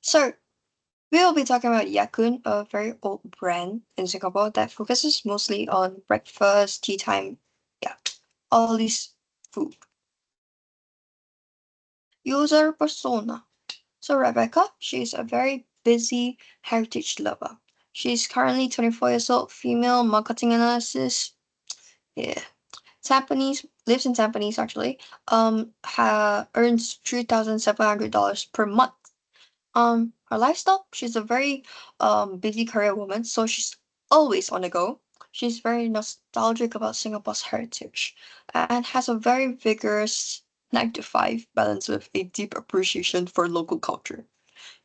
So, we will be talking about Yakun, a very old brand in Singapore that focuses mostly on breakfast, tea time, yeah, all these food. User persona. So, Rebecca, she's a very busy heritage lover. She's currently 24 years old, female marketing analysis. Yeah. Tampines, lives in Tampines actually. Earns $3,700 per month. Her lifestyle, she's a very busy career woman, so she's always on the go. She's very nostalgic about Singapore's heritage and has a very vigorous 9 to 5 balance with a deep appreciation for local culture.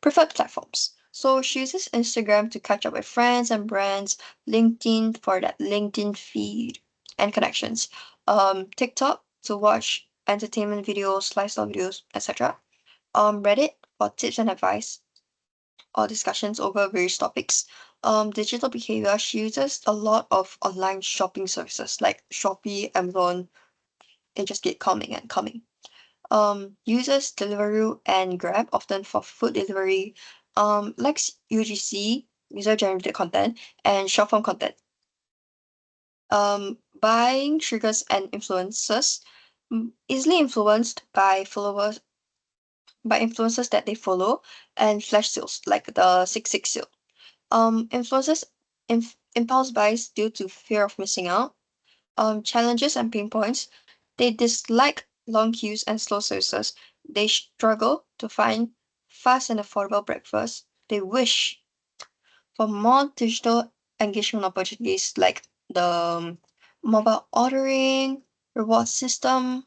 Preferred platforms. So she uses Instagram to catch up with friends and brands, LinkedIn for that LinkedIn feed and connections, TikTok to watch entertainment videos, lifestyle videos, etc. Reddit for tips and advice or discussions over various topics. Digital behavior, she uses a lot of online shopping services like Shopee, Amazon. They just keep coming and coming. Uses Deliveroo and Grab often for food delivery. Likes UGC, user generated content, and short form content. Buying triggers and influencers, easily influenced by influencers that they follow, and flash sales like the 6/6 sale. Influences impulse buys due to fear of missing out. Challenges and pain points. They dislike long queues and slow services. They struggle to find fast and affordable breakfast. They wish for more digital engagement opportunities like the mobile ordering, reward system.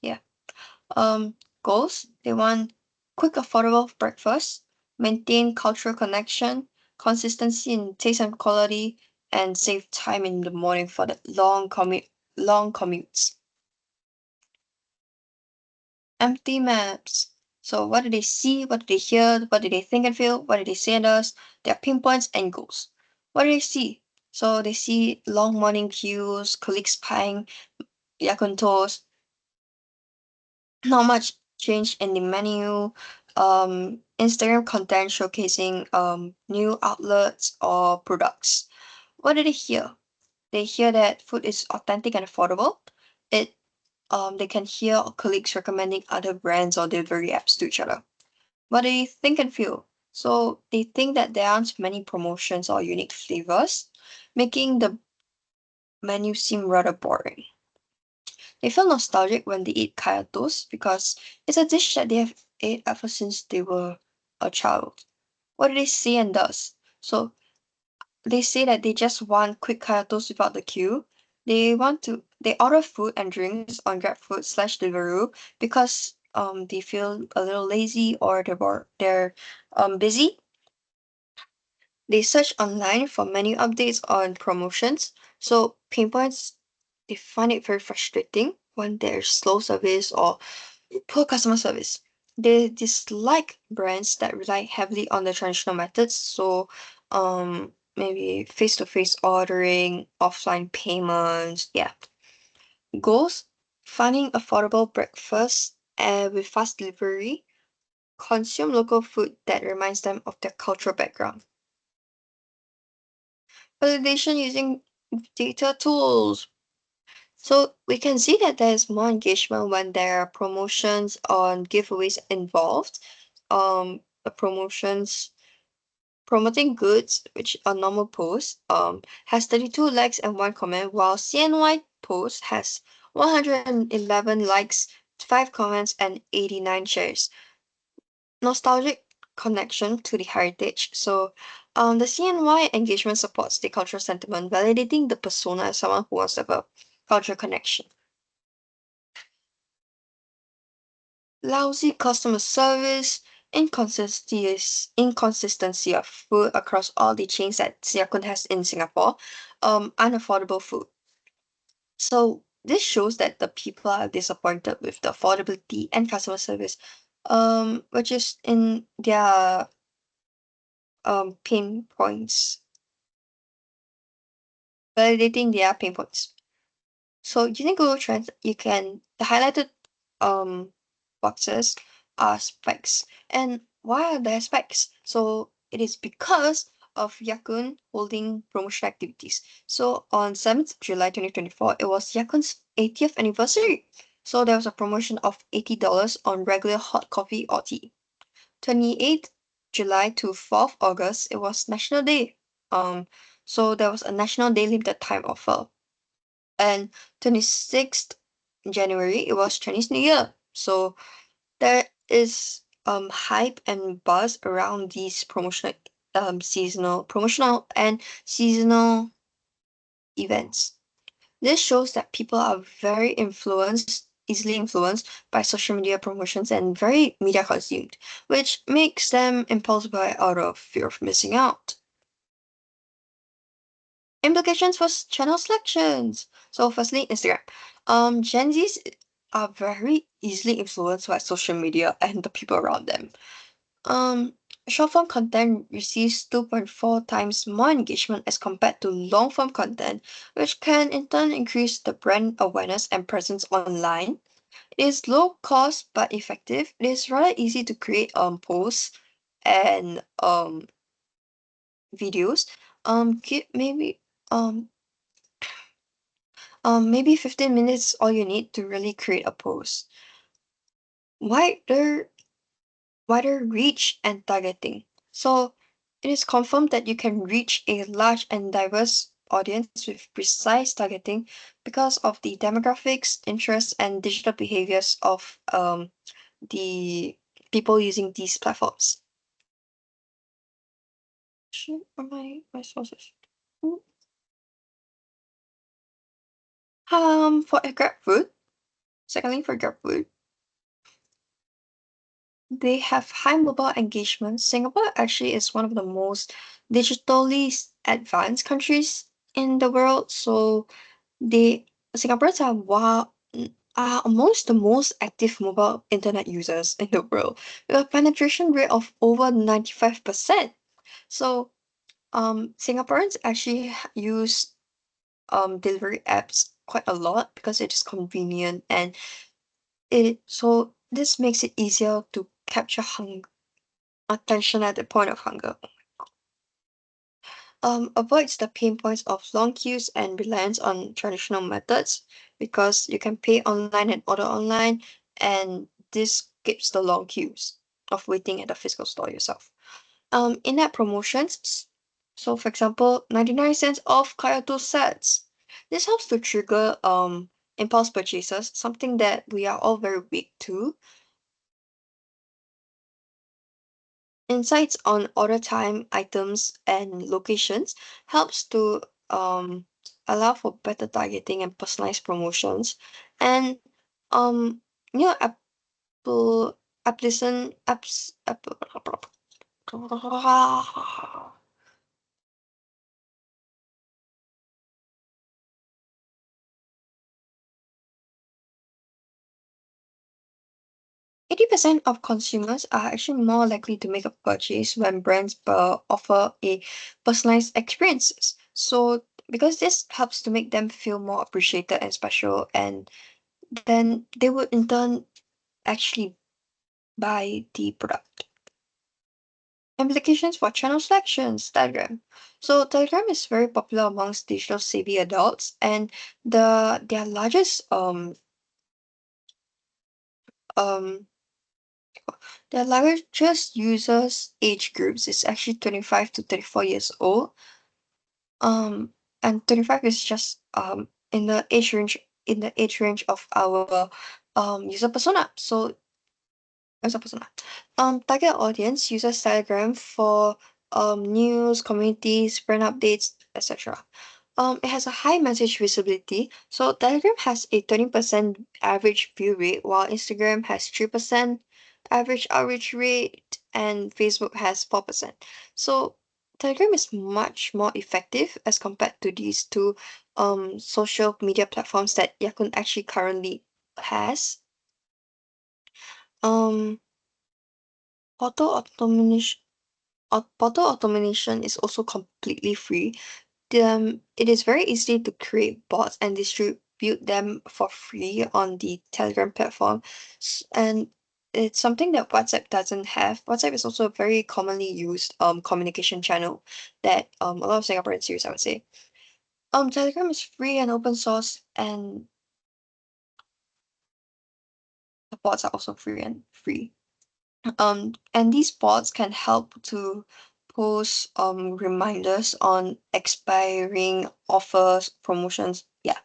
Yeah. Um, Goals. They want quick, affordable breakfast, maintain cultural connection, consistency in taste and quality, and save time in the morning for the long commutes. Empty maps. So what do they see? What do they hear? What do they think and feel? What do they say and does? Their pinpoints and goals. What do they see? So they see long morning queues, colleagues paying yakun toast, not much change in the menu, Instagram content showcasing new outlets or products. What did they hear? They hear that food is authentic and affordable. It They can hear colleagues recommending other brands or delivery apps to each other. What do they think and feel? So they think that there aren't many promotions or unique flavors, making the menu seem rather boring. They feel nostalgic when they eat kaya toast because it's a dish that they have ate ever since they were a child. What do they say and does? So they say that they just want quick kaya toast without the queue. They order food and drinks on GrabFood/Deliveroo because they feel a little lazy or they're busy. They search online for menu updates on promotions. So pain points, they find it very frustrating when there's slow service or poor customer service. They dislike brands that rely heavily on the traditional methods. So maybe face-to-face ordering, offline payments. Yeah. Goals, finding affordable breakfast with fast delivery, consume local food that reminds them of their cultural background. Validation using data tools. So we can see that there is more engagement when there are promotions on giveaways involved. The promotions promoting goods, which are normal posts, has 32 likes and one comment, while CNY post has 111 likes, 5 comments, and 89 shares. Nostalgic connection to the heritage. So, the CNY engagement supports the cultural sentiment, validating the persona as someone who wants to have a cultural connection. Lousy customer service, inconsistency of food across all the chains that Siakun has in Singapore, unaffordable food. So this shows that the people are disappointed with the affordability and customer service, which is in their pain points, validating their pain points. So using Google Trends, you can the highlighted um boxes are specs, and why are there spikes? So it is because of Yakun holding promotion activities. So on 7th July 2024, it was Yakun's 80th anniversary. So there was a promotion of $80 on regular hot coffee or tea. 28th July to 4th August, it was National Day. Um, so there was a National Day limited time offer. And 26th January, it was Chinese New Year. So there is hype and buzz around these promotional and seasonal events. This shows that people are easily influenced by social media promotions and very media consumed, which makes them impulse buy out of fear of missing out. Implications for channel selections. So firstly, Instagram. Gen Zs are very easily influenced by social media and the people around them. Um, Short form content receives 2.4 times more engagement as compared to long form content, which can in turn increase the brand awareness and presence online. It is low cost but effective. It is rather easy to create posts and videos. Maybe um maybe 15 minutes all you need to really create a post. Wider wider reach and targeting. So it is confirmed that you can reach a large and diverse audience with precise targeting because of the demographics, interests, and digital behaviors of the people using these platforms. Are my sources? For a GrabFood, secondly for GrabFood, they have high mobile engagement. Singapore actually is one of the most digitally advanced countries in the world. So they Singaporeans are amongst the most active mobile internet users in the world with a penetration rate of over 95%. So Singaporeans actually use delivery apps quite a lot because it is convenient and this makes it easier to capture attention at the point of hunger. Avoids the pain points of long queues and reliance on traditional methods because you can pay online and order online, and this skips the long queues of waiting at the physical store yourself. In-app promotions. So, for example, 99 cents off Kaya 2 sets. This helps to trigger impulse purchases, something that we are all very weak to. Insights on order time, items, and locations helps to um, allow for better targeting and personalized promotions. And Apple Apple 80% of consumers are actually more likely to make a purchase when brands offer a personalized experiences. So because this helps to make them feel more appreciated and special, and then they would in turn actually buy the product. Implications for channel selections, Telegram. So Telegram is very popular amongst digital savvy adults, and their largest um their largest users age groups is actually 25 to 34 years old. And 25 is just in the age range of our user persona. So as a persona. Target audience uses Telegram for news, communities, brand updates, etc. It has a high message visibility. So Telegram has a 20% average view rate, while Instagram has 3% average outreach rate, and Facebook has 4%. So Telegram is much more effective as compared to these two social media platforms that Yakun actually currently has. Um, Portal automation Portal automation is also completely free. It is very easy to create bots and distribute them for free on the Telegram platform. And it's something that WhatsApp doesn't have. WhatsApp is also a very commonly used communication channel that a lot of Singaporeans use, I would say. Telegram is free and open source, and the bots are also free. And these bots can help to post reminders on expiring offers, promotions. Yeah.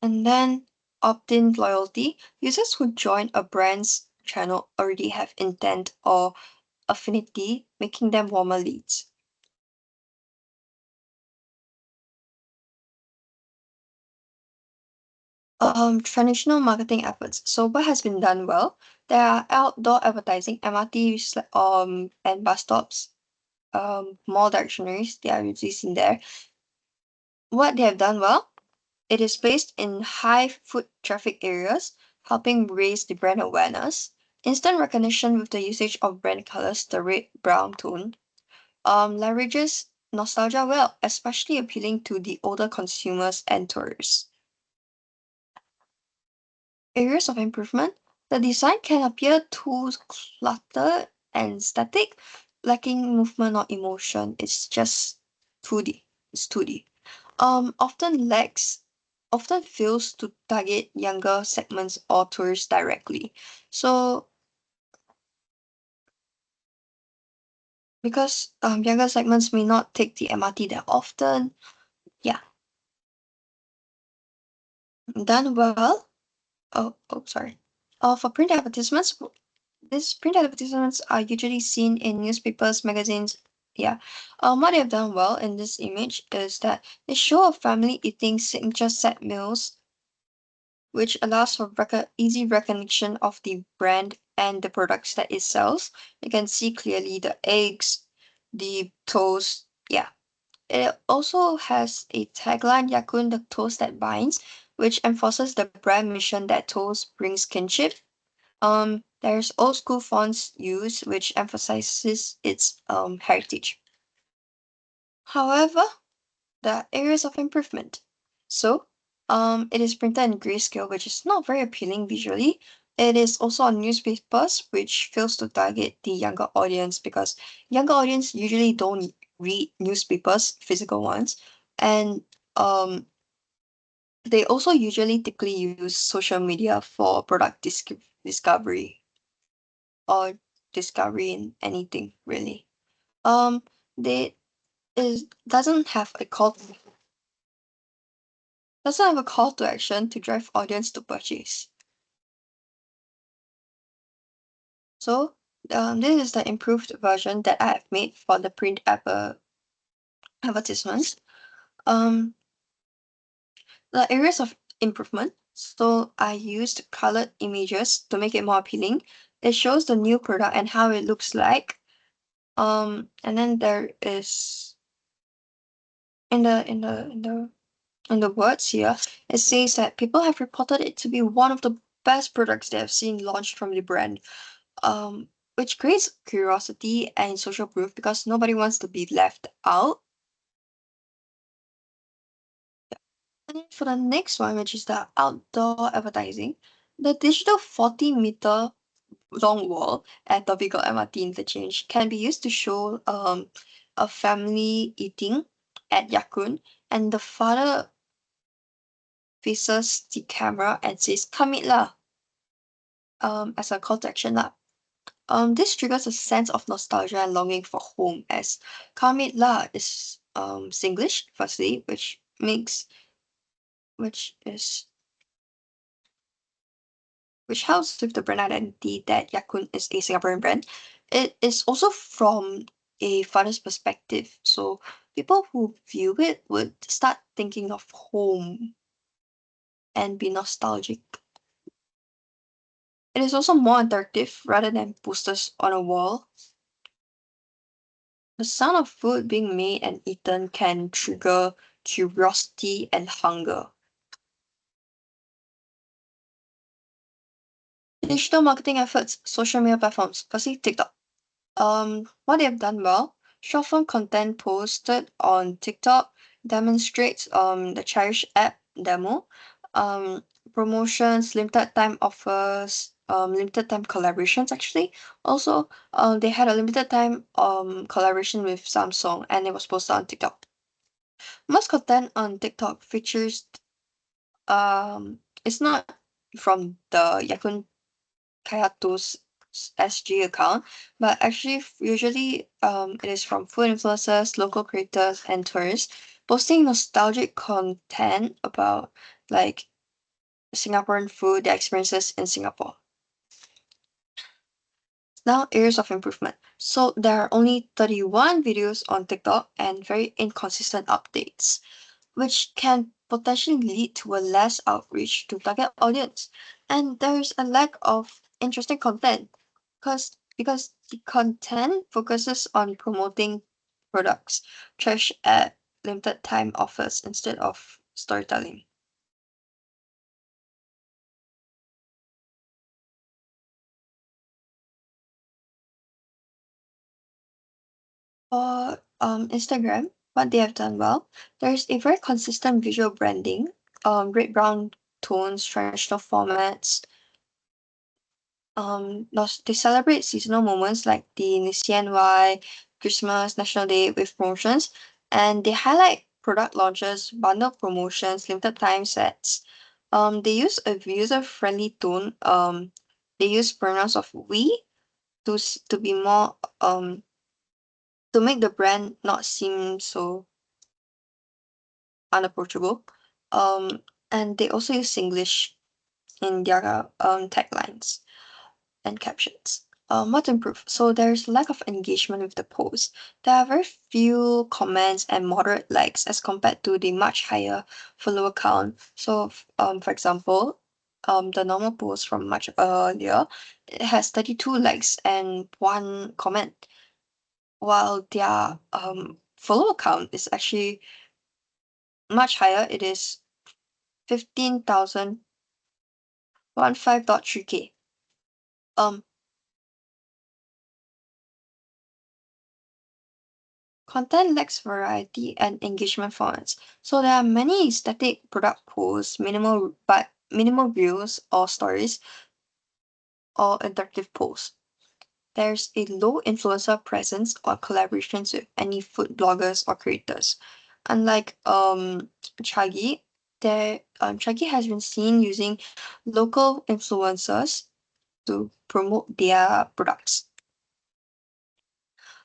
And then opt-in loyalty. Users who join a brand's channel already have intent or affinity, making them warmer leads. Traditional marketing efforts. So what has been done well? There are outdoor advertising, MRT and bus stops, mall dictionaries. They are usually seen there. What they have done well? It is placed in high foot traffic areas, helping raise the brand awareness. Instant recognition with the usage of brand colors, the red brown tone, leverages nostalgia well, especially appealing to the older consumers and tourists. Areas of improvement: the design can appear too cluttered and static, lacking movement or emotion. It's just 2D. It's 2D. Often lacks, often fails to target younger segments or tourists directly. So because younger segments may not take the MRT that often, yeah, done well. Sorry. For print advertisements, these print advertisements are usually seen in newspapers, magazines. Yeah. What they've done well in this image is that they show a family eating signature set meals, which allows for easy recognition of the brand and the products that it sells. You can see clearly the eggs, the toast. Yeah. It also has a tagline, Yakun, the toast that binds, which enforces the brand mission that toast brings kinship. There's old school fonts used, which emphasizes its heritage. However, there are areas of improvement. So, it is printed in grayscale, which is not very appealing visually. It is also on newspapers, which fails to target the younger audience because younger audience usually don't read newspapers, physical ones, and they also usually typically use social media for product discovery or discovery in anything really. Um, they is doesn't have a call to action to drive audience to purchase. So, this is the improved version that I have made for the print advertisements. Um, the areas of improvement. So I used colored images to make it more appealing. It shows the new product and how it looks like. And then there is in the words here, it says that people have reported it to be one of the best products they have seen launched from the brand, which creates curiosity and social proof because nobody wants to be left out. And then for the next one, which is the outdoor advertising, the digital 40-meter long wall at the Vigo MRT interchange can be used to show a family eating at Yakun, and the father faces the camera and says, "Come eat lah," as a call to action lah. This triggers a sense of nostalgia and longing for home as Kamit La is Singlish, firstly, which is which helps with the brand identity that Yakun is a Singaporean brand. It is also from a father's perspective, so people who view it would start thinking of home and be nostalgic. It is also more interactive rather than posters on a wall. The sound of food being made and eaten can trigger curiosity and hunger. Digital marketing efforts, social media platforms, firstly TikTok. What they have done well, short form content posted on TikTok demonstrates the Cherish app demo, um, promotions, limited time offers, limited time collaborations actually. Also, they had a limited time collaboration with Samsung and it was posted on TikTok. Most content on TikTok features it's not from the Yakun Kayato's SG account, but actually usually it is from food influencers, local creators, and tourists posting nostalgic content about like Singaporean food, their experiences in Singapore. Now, areas of improvement. So there are only 31 videos on TikTok and very inconsistent updates, which can potentially lead to a less outreach to target audience. And there's a lack of interesting content because the content focuses on promoting products, trash at limited time offers instead of storytelling. For Instagram, what they have done well, there's a very consistent visual branding, red brown tones, traditional formats. They celebrate seasonal moments like the CNY, Christmas, National Day with promotions, and they highlight product launches, bundle promotions, limited time sets. They use a user-friendly tone. They use pronouns of we to be more to make the brand not seem so unapproachable. Um, and they also use English in their taglines and captions. What to improve? So there's lack of engagement with the post. There are very few comments and moderate likes as compared to the much higher follower count. So, for example, the normal post from much earlier, it has 32 likes and one comment, while their follower count is actually much higher. It is 15,015.3K. Um, Content lacks variety and engagement formats. So there are many static product posts, minimal views or stories or interactive posts. There's a low influencer presence or collaborations with any food bloggers or creators. Unlike Chagi, Chagi has been seen using local influencers to promote their products.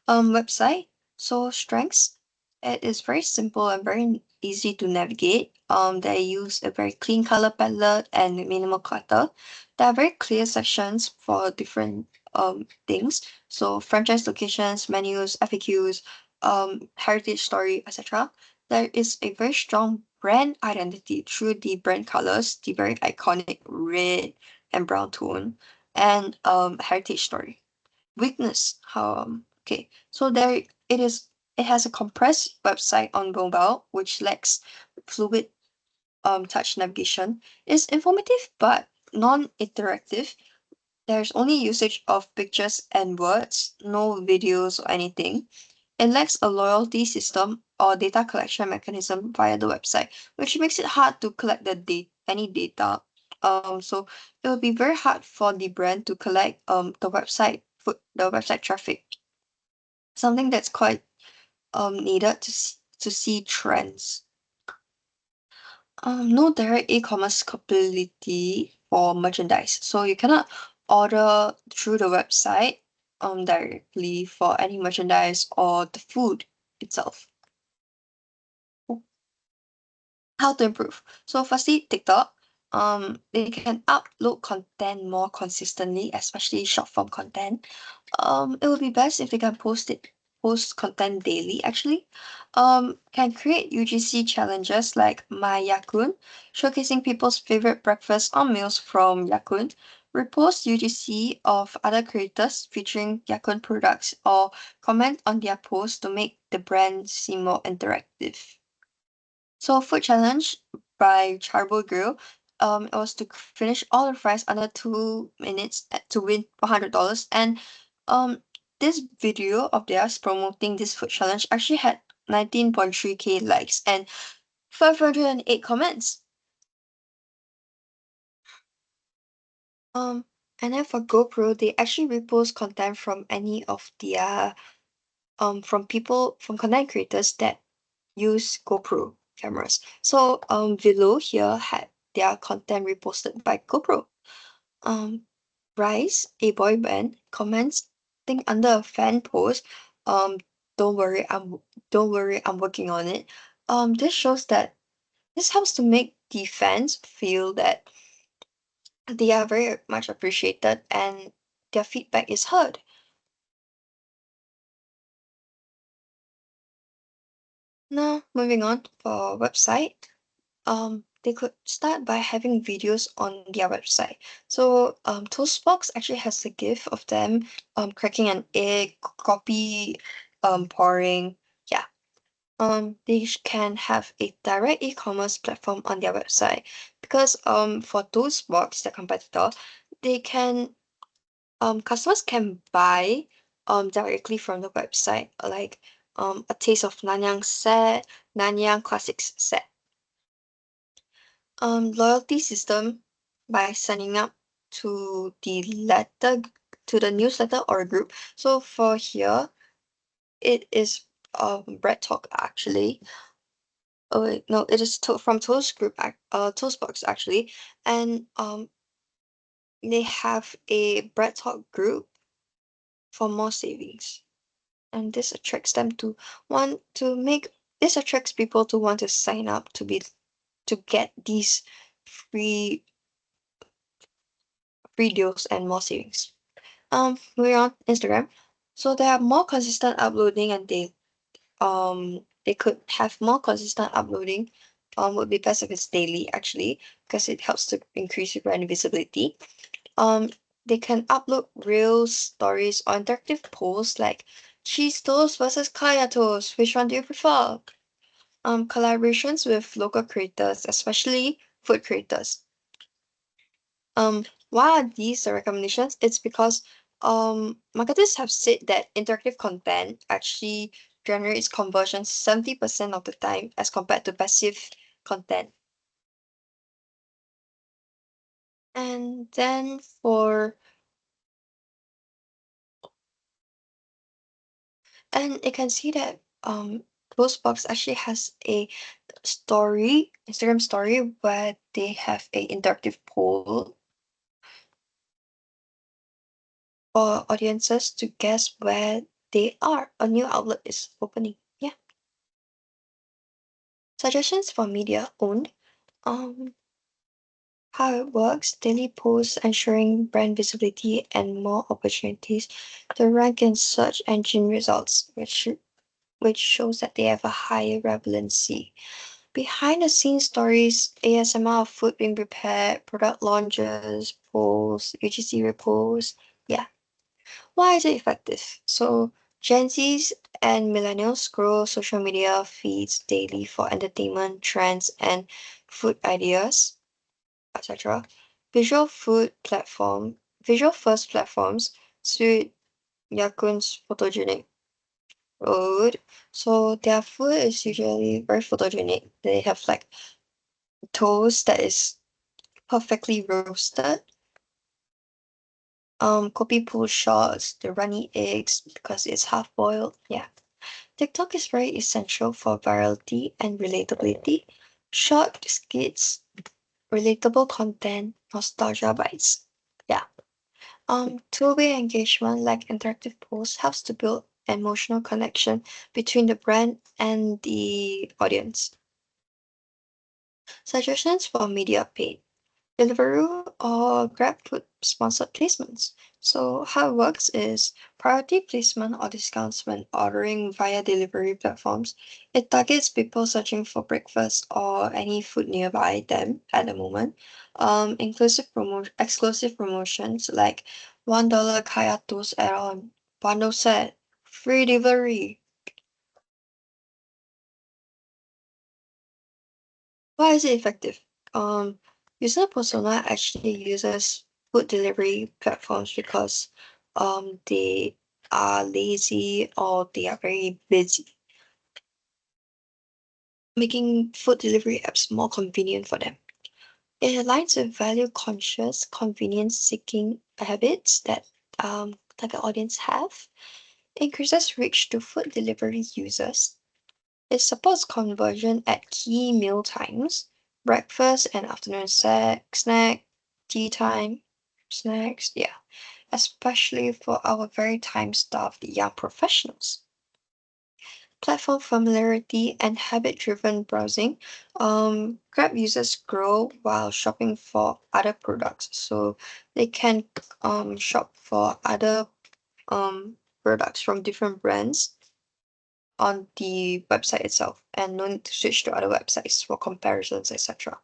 Website. So strengths. It is very simple and very easy to navigate. They use a very clean color palette and minimal clutter. There are very clear sections for different things. So franchise locations, menus, FAQs, heritage story, etc. There is a very strong brand identity through the brand colors, the very iconic red and brown tone, and heritage story. Weakness. Okay, so it has a compressed website on mobile which lacks fluid touch navigation. It's informative but non-interactive. There's only usage of pictures and words, no videos or anything. It lacks a loyalty system or data collection mechanism via the website, which makes it hard to collect any data. So it will be very hard for the brand to collect the website traffic. Something that's quite needed to see trends. No direct e-commerce capability for merchandise, so you cannot order through the website directly for any merchandise or the food itself. How to improve? So firstly, TikTok. They can upload content more consistently, especially short form content. It would be best if they can post content daily actually. Can create UGC challenges like my yakun, showcasing people's favorite breakfast or meals from yakun. Repost UGC of other creators featuring yakun products or comment on their posts to make the brand seem more interactive. So food challenge by Charbo Grill. It was to finish all the fries under 2 minutes to win $100. And um, this video of theirs promoting this food challenge actually had 19.3K likes and 508 comments. Um, And then for GoPro, they actually repost content from any of their from people from content creators that use GoPro cameras. So Velo here had their content reposted by GoPro. Um Rise, a boy band, comments think under a fan post, um don't worry, I'm working on it. This shows that this helps to make the fans feel that they are very much appreciated and their feedback is heard. Now, moving on for website, they could start by having videos on their website. So, Toastbox actually has a gif of them cracking an egg, coffee pouring. Yeah. Can have a direct e-commerce platform on their website because for Toastbox, the competitor, they can customers can buy directly from the website, like a taste of Nanyang set, Nanyang classics set. Loyalty system by signing up to the letter to the newsletter or group. So for here, it is Bread Talk actually. Oh wait, no, it is from Toast Group, Toastbox actually, and they have a Bread Talk group for more savings. And this attracts them to want to make this attracts people to want to sign up to get these free free deals and more savings. Moving on Instagram. So they are more consistent uploading and they could have more consistent uploading. Would be best if it's daily actually, because it helps to increase your brand visibility. Um, they can upload real stories or interactive posts like cheese toast versus kaya toast. Which one do you prefer? Collaborations with local creators, especially food creators. Why are these the recommendations? It's because marketers have said that interactive content actually generates conversion 70% of the time as compared to passive content. And then for and you can see that Postbox actually has a Instagram story where they have a interactive poll for audiences to guess where they are. A new outlet is opening. Yeah. Suggestions for media owned. Um, how it works, daily posts ensuring brand visibility and more opportunities to rank in search engine results, which shows that they have a higher relevancy. Behind the scenes stories, ASMR of food being prepared, product launches, polls, UGC reposts. Yeah. Why is it effective? So Gen Zs and millennials scroll social media feeds daily for entertainment, trends, and food ideas, etc. Visual first platforms suit Yakun's photogenic road. So their food is usually very photogenic. They have like toast that is perfectly roasted. Kopi pool shots, the runny eggs because it's half boiled. Yeah. TikTok is very essential for virality and relatability. Short skits, relatable content, nostalgia bites. Yeah. Two-way engagement like interactive posts helps to build emotional connection between the brand and the audience. Suggestions for media paid. Deliveroo or Grab put sponsored placements. So how it works is priority placement or discounts when ordering via delivery platforms. It targets people searching for breakfast or any food nearby them at the moment. Exclusive promotions like $1 kaya toast add-on, bundle set, free delivery. Why is it effective? Um, User persona actually uses food delivery platforms because they are lazy or they are very busy, making food delivery apps more convenient for them. It aligns with value-conscious, convenience-seeking habits that target audience have, increases reach to food delivery users. It supports conversion at key meal times, breakfast and afternoon snack, tea time, snacks, yeah, especially for our very time-starved young professionals. Platform familiarity and habit-driven browsing. Grab users grow while shopping for other products, so they can shop for other products from different brands on the website itself and no need to switch to other websites for comparisons, etc.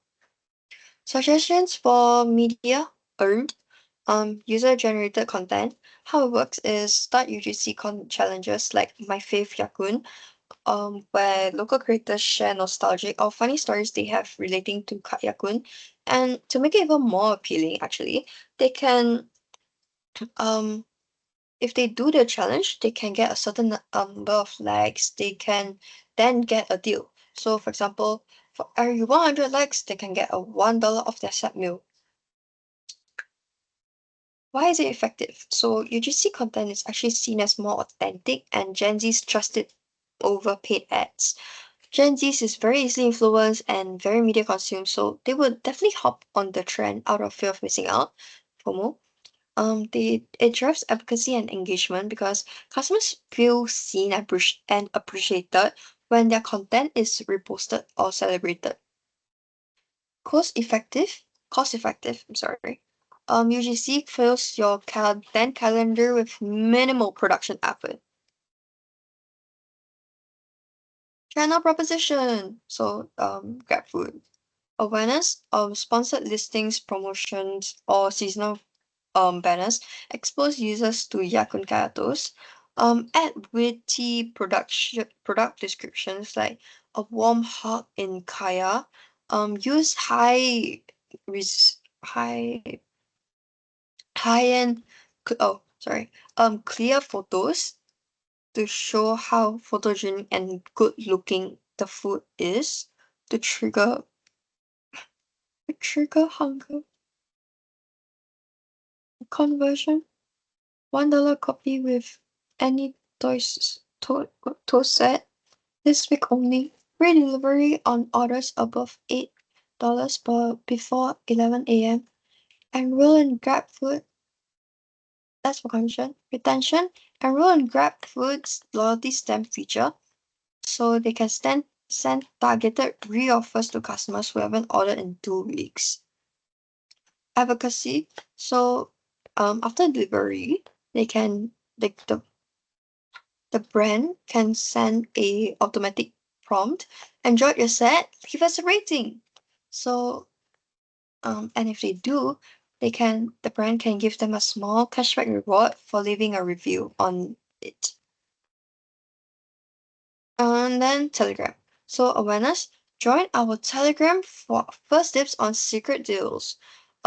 Suggestions for media earned user generated content. How it works is start UGC challenges like My Fave Yakun, where local creators share nostalgic or funny stories they have relating to Yakun. And to make it even more appealing, actually, they can um if they do the challenge, they can get a certain number of likes. They can then get a deal. So, for example, for every 100 likes, they can get a $1 off their set meal. Why is it effective? So, UGC content is actually seen as more authentic, and Gen Zs trust it over paid ads. Gen Zs is very easily influenced and very media consumed, so they would definitely hop on the trend out of fear of missing out. FOMO. It drives advocacy and engagement because customers feel seen and appreciated when their content is reposted or celebrated. Cost effective, I'm sorry. UGC fills your calendar with minimal production effort. Channel proposition. So grab food. Awareness of sponsored listings, promotions, or seasonal banners expose users to yakun kayatos. Add witty product descriptions like a warm hug in kaya. Use high high end clear photos to show how photogenic and good looking the food is to trigger hunger conversion. $1 copy with any toast set this week only. Free delivery on orders above $8 per before 11 a.m. Enroll in GrabFood. That's for conversion. Retention. Enroll in GrabFood's loyalty stamp feature so they can send targeted re-offers to customers who haven't ordered in 2 weeks. Advocacy. So after delivery, they can the brand can send a automatic prompt. Enjoyed your set? Give us a rating. So and if they do, the brand can give them a small cashback reward for leaving a review on it. And then Telegram. So awareness, join our Telegram for first dibs on secret deals.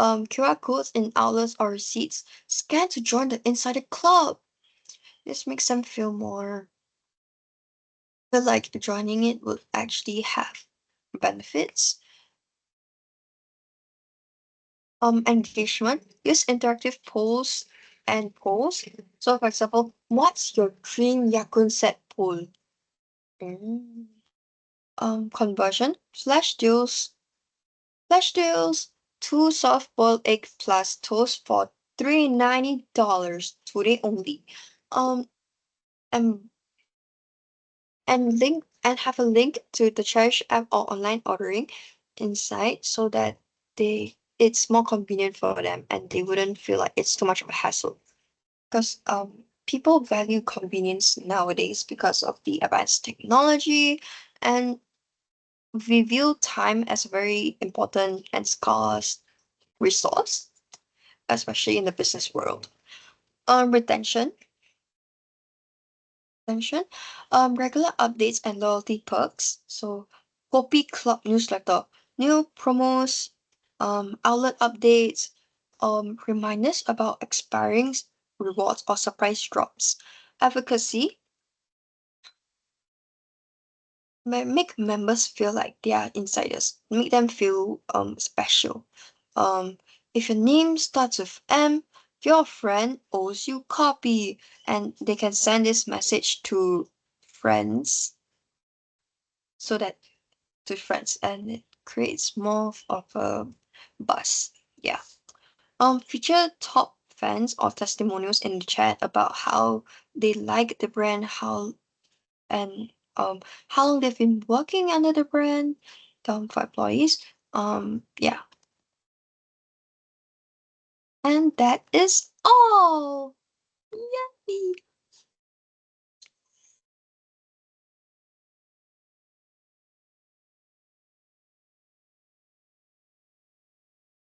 QR codes in outlets or receipts. Scan to join the insider club. This makes them feel like joining it will actually have benefits. Engagement. Use interactive polls. So, for example, what's your dream yakun set poll? Mm. Conversion. Flash deals. Two soft-boiled egg plus toast for $390 today only. Um, and have a link to the Cherish app or online ordering inside so that it's more convenient for them and they wouldn't feel like it's too much of a hassle. Because people value convenience nowadays because of the advanced technology and we view time as a very important and scarce resource, especially in the business world. Retention mention, regular updates and loyalty perks. So, Kopi Club newsletter, new promos, outlet updates, reminders about expiring rewards or surprise drops. Advocacy, make members feel like they are insiders, make them feel special. Um, if your name starts with M, your friend owes you copy, and they can send this message to friends so that to friends, and it creates more of a buzz. Yeah. Feature top fans or testimonials in the chat about how they like the brand, and how long they've been working under the brand, for employees. Yeah, and that is all.